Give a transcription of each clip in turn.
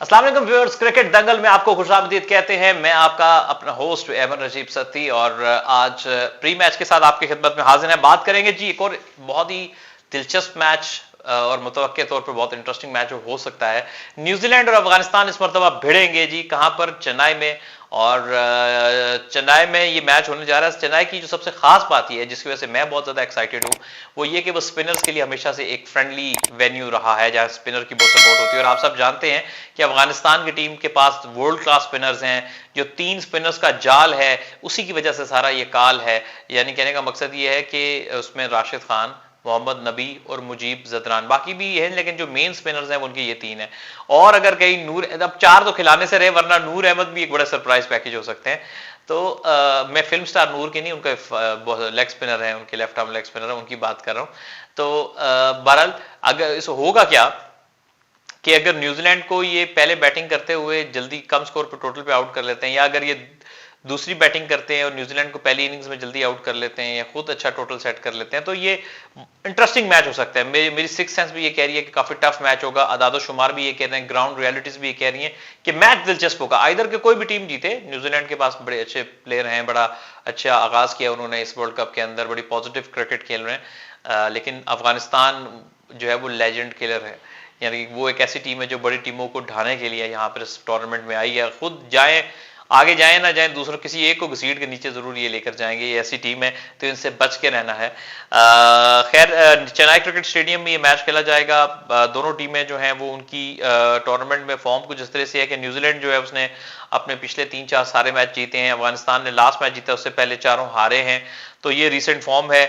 अस्सलाम वालेकुम viewers, cricket दंगल में आपको खुशामदीद कहते हैं। मैं आपका अपना होस्ट अहमद नजीब सत्ती और आज प्री मैच के साथ आपकी खिदमत में हाजिर हैं। बात करेंगे जी एक और बहुत ही दिलचस्प मैच और मुतवक्के तौर पर बहुत इंटरेस्टिंग मैच हो सकता है। न्यूजीलैंड और अफगानिस्तान इस मरतबा भिड़ेंगे जी, कहां पर? चेन्नई में। और चेन्नई में ये मैच होने जा रहा है। चेन्नई की जो सबसे खास बात यह है, जिसकी वजह से मैं बहुत ज्यादा एक्साइटेड हूं, वो ये कि वो स्पिनर्स के लिए हमेशा से एक फ्रेंडली वेन्यू रहा है जहां स्पिनर की बहुत सपोर्ट होती है। और आप सब जानते हैं कि अफगानिस्तान की टीम के पास वर्ल्ड क्लास स्पिनर्स हैं। जो 3 स्पिनर्स का जाल है, उसी की वजह से सारा ये काल है। यानी कहने का मकसद ये है कि उसमें राशिद खान, मोहम्मद नबी और मुजीब जदरान, बाकी भी हैं लेकिन जो मेन स्पिनर्स हैं उनके ये 3 हैं। और अगर कहीं नूर, अब 4 तो खिलाने से रहे, वरना नूर अहमद भी एक बड़ा सरप्राइज पैकेज हो सकते हैं। तो मैं फिल्म स्टार नूर की नहीं, उनका लेग स्पिनर है, उनके लेफ्ट आर्म लेग स्पिनर है, उनकी बात कर रहा हूं। तो बहरहाल अगर इस होगा क्या कि अगर न्यूजीलैंड को ये पहले बैटिंग करते हुए जल्दी कम स्कोर पर टोटल पे आउट कर लेते हैं, या अगर ये दूसरी बैटिंग करते हैं और न्यूजीलैंड को पहली इनिंग्स में जल्दी आउट कर लेते हैं, या खुद अच्छा टोटल सेट कर लेते हैं, तो ये इंटरेस्टिंग मैच हो सकता है। मेरी सिक्स सेंस भी ये कह रही है कि काफी टफ मैच होगा। अदादो शुमार भी ये कह रहे हैं, ग्राउंड रियलिटीज भी ये कह रही हैं कि मैच दिलचस्प होगा। आइदर के कोई भी टीम जीते, न्यूजीलैंड के पास बड़े अच्छे प्लेयर हैं, बड़ा अच्छा आगाज किया उन्होंने इस वर्ल्ड कप के अंदर, बड़ी पॉजिटिव क्रिकेट खेल रहे हैं। लेकिन अफगानिस्तान जो है वो लेजेंड किलर है, यानी वो एक ऐसी टीम है जो बड़ी टीमों को ढाने के लिए यहाँ पर इस टूर्नामेंट में आई है। खुद जाए, आगे जाए ना जाए, दूसरों किसी एक को घसीट के नीचे जरूर ये लेकर जाएंगे। ये ऐसी टीम है, तो इनसे बच के रहना है। खैर, चेन्नई क्रिकेट स्टेडियम में ये मैच खेला जाएगा। दोनों टीमें जो हैं वो उनकी टूर्नामेंट में फॉर्म कुछ इस तरह से है कि न्यूजीलैंड जो है उसने अपने पिछले 3-4 सारे मैच जीते हैं। अफगानिस्तान ने लास्ट मैच जीता, उससे पहले चारों हारे हैं, तो ये रिसेंट फॉर्म है।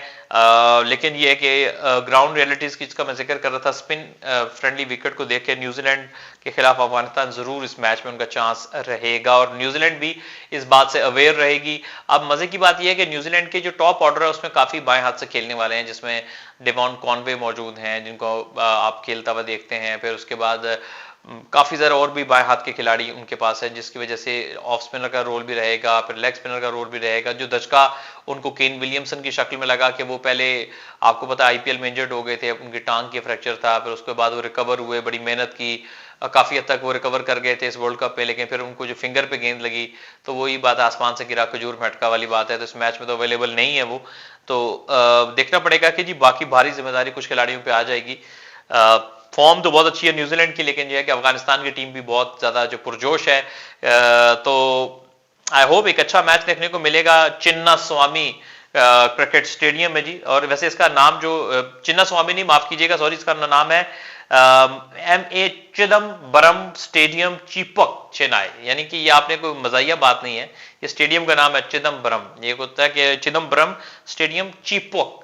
लेकिन ये है कि ग्राउंड रियलिटीज की जिसका मैं जिक्र कर रहा था, स्पिन फ्रेंडली विकेट को देख के न्यूजीलैंड के खिलाफ अफगानिस्तान जरूर इस मैच में उनका चांस रहेगा और न्यूजीलैंड भी इस बात से अवेयर रहेगी। अब मजे की बात यह है कि न्यूजीलैंड के जो टॉप ऑर्डर है उसमें काफी बाएं हाथ से खेलने वाले हैं, जिसमें डेवॉन कॉनवे मौजूद हैं, जिनको आप खेलता हुआ देखते हैं। फिर उसके बाद काफी ज्यादा और भी बाएं हाथ के खिलाड़ी उनके पास है, जिसकी वजह से ऑफ स्पिनर का रोल भी रहेगा, फिर लेग स्पिनर का रोल भी रहेगा। जो दचका उनको केन विलियमसन की शक्ल में लगा कि वो पहले आपको पता आईपीएल में इंजर्ड हो गए थे, उनकी टांग के फ्रैक्चर था, फिर उसके बाद वो रिकवर हुए, बड़ी मेहनत की, काफी हद तक वो रिकवर कर गए थे इस वर्ल्ड कप पे। लेकिन फिर उनको जो फिंगर पे गेंद लगी, तो वही बात आसमान से गिरा खजूर मटका वाली बात है। तो इस मैच में तो अवेलेबल नहीं है वो, तो देखना पड़ेगा कि जी बाकी भारी जिम्मेदारी कुछ खिलाड़ियों पे आ जाएगी। फॉर्म तो बहुत अच्छी है न्यूजीलैंड की, लेकिन यह है कि अफगानिस्तान की टीम भी बहुत ज्यादा जो पुरजोश है। तो आई होप एक अच्छा मैच देखने को मिलेगा चिन्ना स्वामी क्रिकेट स्टेडियम में जी। और वैसे इसका नाम जो चिन्ना स्वामी नहीं, माफ कीजिएगा, सॉरी, इसका नाम है MA चिदम्बरम स्टेडियम, चीपक, चेन्नई। यानी कि ये आपने कोई मजाइया बात नहीं है, ये स्टेडियम का नाम है चिदम्बरम। ये होता है कि चिदम्बरम स्टेडियम, चीपक।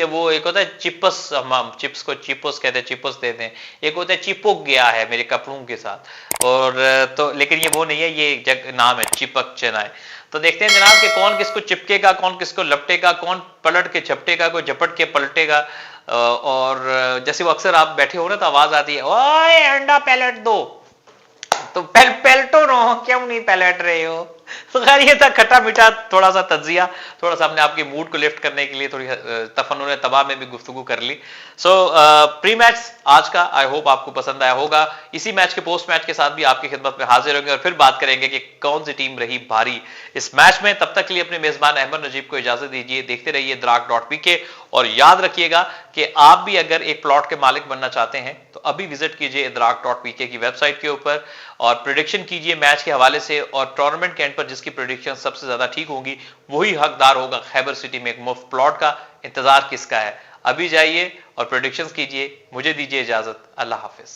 वो एक होता है चिपस, हम चिप्स को चिपस कहते हैं, चिपस देते हैं। एक होता है चिपक गया है मेरे कपड़ों के साथ, और तो लेकिन ये वो नहीं है, ये नाम है चिपक चेन्नई। तो देखते हैं जनाब कि कौन किसको चिपकेगा, कौन किसको लपटेगा, कौन पलट के झपटेगा, कोई झपट के पलटेगा। और जैसे वो अक्सर आप बैठे हो ना तो आवाज आती है, ओए अंडा पलट दो, तो पलटो रहो, क्यों नहीं पलट रहे हो। तो खैर ये था खट्टा मीठा थोड़ा सा तजिया, थोड़ा सा हमने आपके मूड को लिफ्ट करने के लिए थोड़ी तफन्नुन तबाह में भी गुफ्तगू कर ली। सो प्री मैच आज का आई होप आपको पसंद आया होगा। इसी मैच के पोस्ट मैच के साथ भी आपकी खिदमत में हाजिर होंगे और फिर बात करेंगे कि कौन सी टीम रही भारी इस मैच में। तब तक के लिए अपने मेजबान अहमद नजीब को इजाजत दीजिए। देखते रहिए द्राक.pk और याद रखिएगा कि आप भी अगर एक प्लॉट के मालिक बनना चाहते हैं तो अभी विजिट कीजिए द्राक.pk की वेबसाइट के ऊपर और प्रेडिक्शन कीजिए मैच के हवाले से। और टूर्नामेंट के एंड पर जिसकी प्रेडिक्शन सबसे ज्यादा ठीक होगी वही हकदार होगा खैबर सिटी में एक मुफ्त प्लॉट का। इंतजार किसका है? अभी जाइए और प्रेडिक्शंस कीजिए। मुझे दीजिए इजाजत। अल्लाह हाफिज।